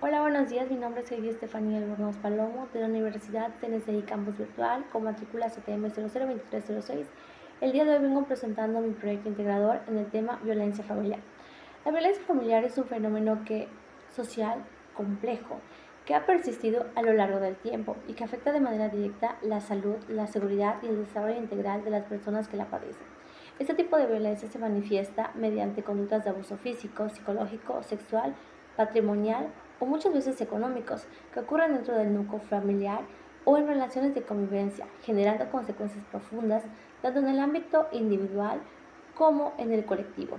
Hola, buenos días. Mi nombre es Heidi Estefanía Albornoz Palomo, de la Universidad CNCI Campus Virtual, con matrícula CTM 002306. El día de hoy vengo presentando mi proyecto integrador en el tema violencia familiar. La violencia familiar es un fenómeno social complejo que ha persistido a lo largo del tiempo y que afecta de manera directa la salud, la seguridad y el desarrollo integral de las personas que la padecen. Este tipo de violencia se manifiesta mediante conductas de abuso físico, psicológico, sexual, patrimonial o muchas veces económicos que ocurren dentro del núcleo familiar o en relaciones de convivencia, generando consecuencias profundas tanto en el ámbito individual como en el colectivo.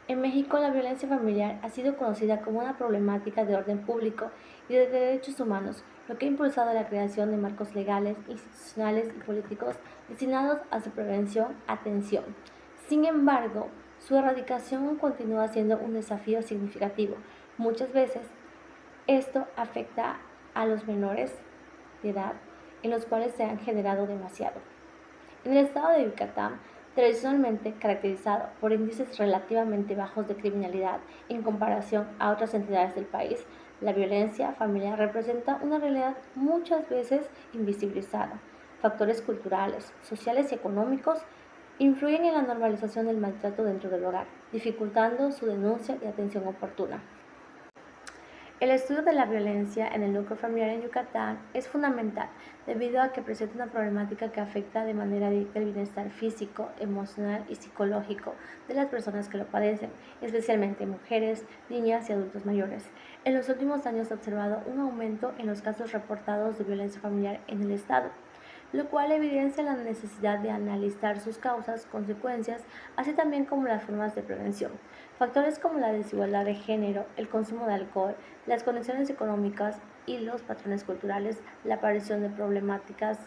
En México, la violencia familiar ha sido conocida como una problemática de orden público y de derechos humanos, lo que ha impulsado la creación de marcos legales, institucionales y políticos destinados a su prevención, atención. Sin embargo, su erradicación continúa siendo un desafío significativo. Muchas veces, esto afecta a los menores de edad, en los cuales se han generado demasiado. En el estado de Yucatán, tradicionalmente caracterizado por índices relativamente bajos de criminalidad en comparación a otras entidades del país, la violencia familiar representa una realidad muchas veces invisibilizada. Factores culturales, sociales y económicos influyen en la normalización del maltrato dentro del hogar, dificultando su denuncia y atención oportuna. El estudio de la violencia en el núcleo familiar en Yucatán es fundamental debido a que presenta una problemática que afecta de manera directa el bienestar físico, emocional y psicológico de las personas que lo padecen, especialmente mujeres, niñas y adultos mayores. En los últimos años se ha observado un aumento en los casos reportados de violencia familiar en el estado, lo cual evidencia la necesidad de analizar sus causas, consecuencias, así también como las formas de prevención. Factores como la desigualdad de género, el consumo de alcohol, las condiciones económicas y los patrones culturales, la aparición de problemáticas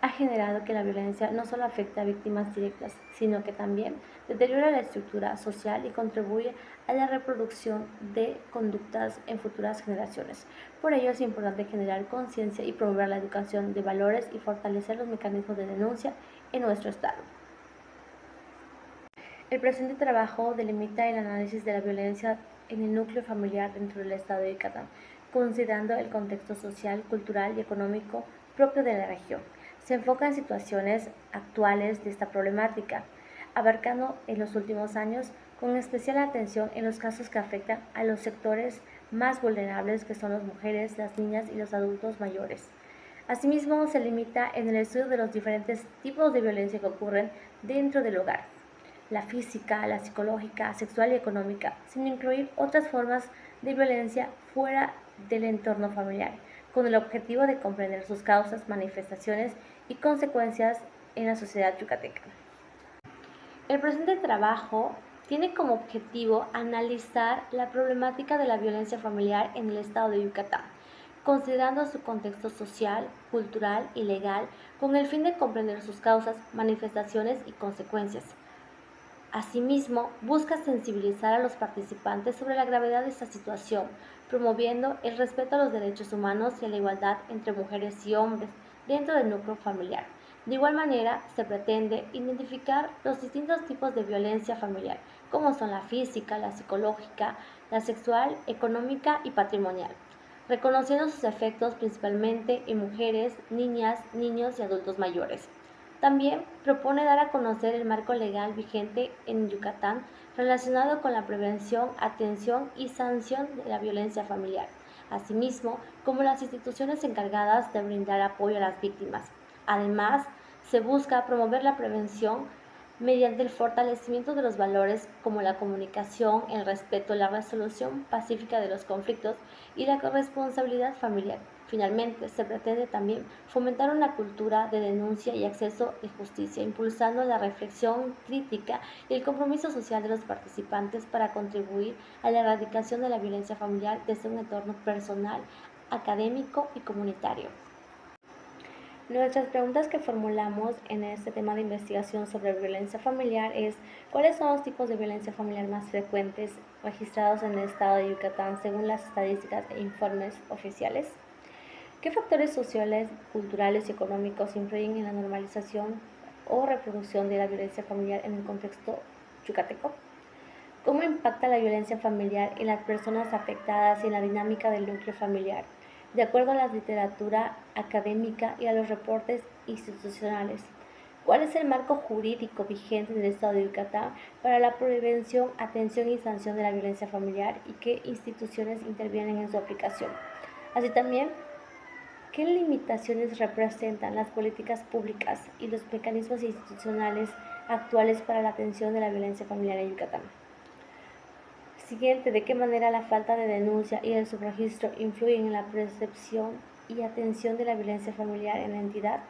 ha generado que la violencia no solo afecte a víctimas directas, sino que también deteriora la estructura social y contribuye a la reproducción de conductas en futuras generaciones. Por ello es importante generar conciencia y promover la educación de valores y fortalecer los mecanismos de denuncia en nuestro Estado. El presente trabajo delimita el análisis de la violencia en el núcleo familiar dentro del Estado de Yucatán, considerando el contexto social, cultural y económico propio de la región. Se enfoca en situaciones actuales de esta problemática, abarcando en los últimos años con especial atención en los casos que afectan a los sectores más vulnerables, que son las mujeres, las niñas y los adultos mayores. Asimismo, se limita en el estudio de los diferentes tipos de violencia que ocurren dentro del hogar, la física, la psicológica, sexual y económica, sin incluir otras formas de violencia fuera del entorno familiar, con el objetivo de comprender sus causas, manifestaciones y consecuencias en la sociedad yucateca. El presente trabajo tiene como objetivo analizar la problemática de la violencia familiar en el estado de Yucatán, considerando su contexto social, cultural y legal, con el fin de comprender sus causas, manifestaciones y consecuencias. Asimismo, busca sensibilizar a los participantes sobre la gravedad de esta situación, promoviendo el respeto a los derechos humanos y a la igualdad entre mujeres y hombres dentro del núcleo familiar. De igual manera, se pretende identificar los distintos tipos de violencia familiar, como son la física, la psicológica, la sexual, económica y patrimonial, reconociendo sus efectos principalmente en mujeres, niñas, niños y adultos mayores. También propone dar a conocer el marco legal vigente en Yucatán relacionado con la prevención, atención y sanción de la violencia familiar, asimismo como las instituciones encargadas de brindar apoyo a las víctimas. Además, se busca promover la prevención mediante el fortalecimiento de los valores como la comunicación, el respeto, la resolución pacífica de los conflictos y la corresponsabilidad familiar. Finalmente, se pretende también fomentar una cultura de denuncia y acceso de justicia, impulsando la reflexión crítica y el compromiso social de los participantes para contribuir a la erradicación de la violencia familiar desde un entorno personal, académico y comunitario. Nuestras preguntas que formulamos en este tema de investigación sobre violencia familiar es: ¿cuáles son los tipos de violencia familiar más frecuentes registrados en el estado de Yucatán según las estadísticas e informes oficiales? ¿Qué factores sociales, culturales y económicos influyen en la normalización o reproducción de la violencia familiar en el contexto yucateco? ¿Cómo impacta la violencia familiar en las personas afectadas y en la dinámica del núcleo familiar? De acuerdo a la literatura académica y a los reportes institucionales, ¿cuál es el marco jurídico vigente en el Estado de Yucatán para la prevención, atención y sanción de la violencia familiar y qué instituciones intervienen en su aplicación? Así también, ¿qué limitaciones representan las políticas públicas y los mecanismos institucionales actuales para la atención de la violencia familiar en Yucatán? Siguiente, ¿de qué manera la falta de denuncia y el subregistro influyen en la percepción y atención de la violencia familiar en la entidad?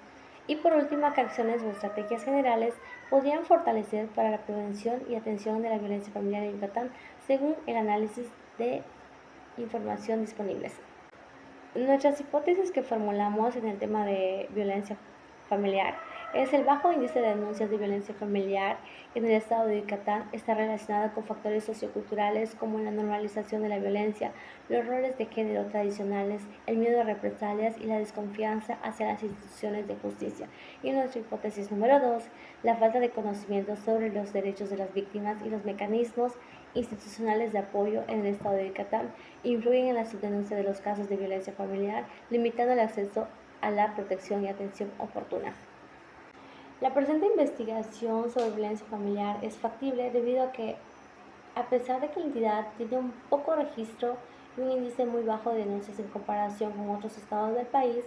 Y por último, ¿qué acciones o estrategias generales podrían fortalecer para la prevención y atención de la violencia familiar en Yucatán según el análisis de información disponibles? Nuestras hipótesis que formulamos en el tema de violencia familiar es el bajo índice de denuncias de violencia familiar en el estado de Yucatán está relacionado con factores socioculturales como la normalización de la violencia, los roles de género tradicionales, el miedo a represalias y la desconfianza hacia las instituciones de justicia. Y nuestra hipótesis número 2, la falta de conocimiento sobre los derechos de las víctimas y los mecanismos institucionales de apoyo en el estado de Yucatán influyen en la subdenuncia de los casos de violencia familiar, limitando el acceso a la protección y atención oportuna. La presente investigación sobre violencia familiar es factible debido a que, a pesar de que la entidad tiene un poco registro y un índice muy bajo de denuncias en comparación con otros estados del país,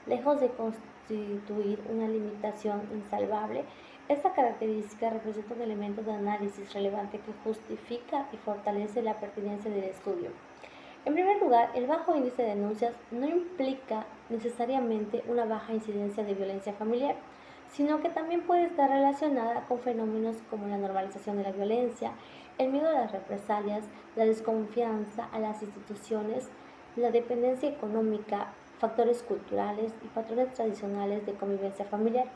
lejos de constituir una limitación insalvable, esta característica representa un elemento de análisis relevante que justifica y fortalece la pertinencia del estudio. En primer lugar, el bajo índice de denuncias no implica necesariamente una baja incidencia de violencia familiar, sino que también puede estar relacionada con fenómenos como la normalización de la violencia, el miedo a las represalias, la desconfianza a las instituciones, la dependencia económica, factores culturales y patrones tradicionales de convivencia familiar.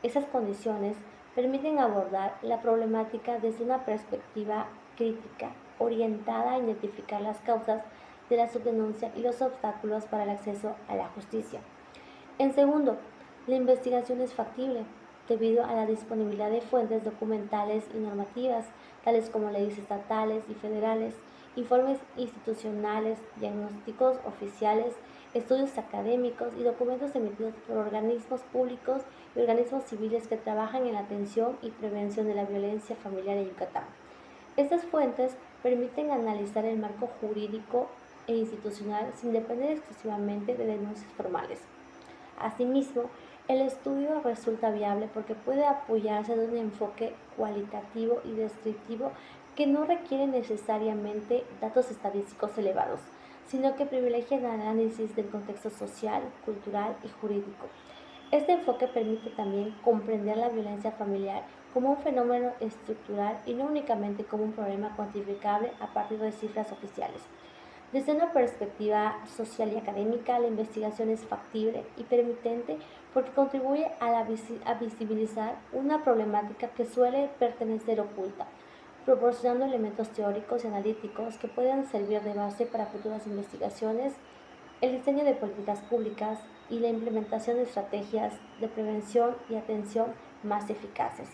Esas condiciones permiten abordar la problemática desde una perspectiva crítica, orientada a identificar las causas de la subdenuncia y los obstáculos para el acceso a la justicia. En segundo, la investigación es factible debido a la disponibilidad de fuentes documentales y normativas, tales como leyes estatales y federales, informes institucionales, diagnósticos oficiales, estudios académicos y documentos emitidos por organismos públicos y organismos civiles que trabajan en la atención y prevención de la violencia familiar en Yucatán. Estas fuentes permiten analizar el marco jurídico e institucional sin depender exclusivamente de denuncias formales. Asimismo, el estudio resulta viable porque puede apoyarse de un enfoque cualitativo y descriptivo que no requiere necesariamente datos estadísticos elevados, sino que privilegia el análisis del contexto social, cultural y jurídico. Este enfoque permite también comprender la violencia familiar como un fenómeno estructural y no únicamente como un problema cuantificable a partir de cifras oficiales. Desde una perspectiva social y académica, la investigación es factible y permitente porque contribuye a visibilizar una problemática que suele pertenecer oculta, proporcionando elementos teóricos y analíticos que puedan servir de base para futuras investigaciones, el diseño de políticas públicas y la implementación de estrategias de prevención y atención más eficaces.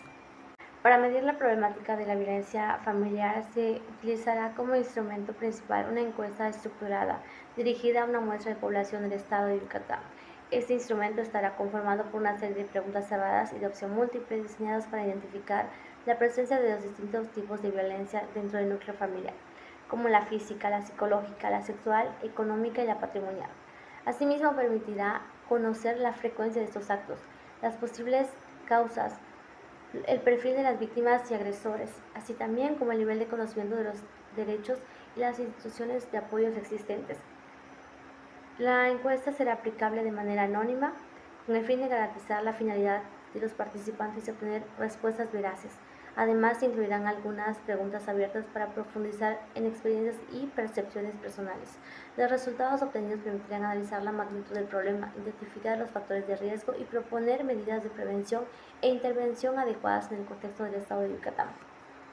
Para medir la problemática de la violencia familiar se utilizará como instrumento principal una encuesta estructurada dirigida a una muestra de población del estado de Yucatán. Este instrumento estará conformado por una serie de preguntas cerradas y de opción múltiple diseñadas para identificar la presencia de los distintos tipos de violencia dentro del núcleo familiar, como la física, la psicológica, la sexual, económica y la patrimonial. Asimismo, permitirá conocer la frecuencia de estos actos, las posibles causas, el perfil de las víctimas y agresores, así también como el nivel de conocimiento de los derechos y las instituciones de apoyos existentes. La encuesta será aplicable de manera anónima con el fin de garantizar la finalidad de los participantes y obtener respuestas veraces. Además, se incluirán algunas preguntas abiertas para profundizar en experiencias y percepciones personales. Los resultados obtenidos permitirán analizar la magnitud del problema, identificar los factores de riesgo y proponer medidas de prevención e intervención adecuadas en el contexto del estado de Yucatán.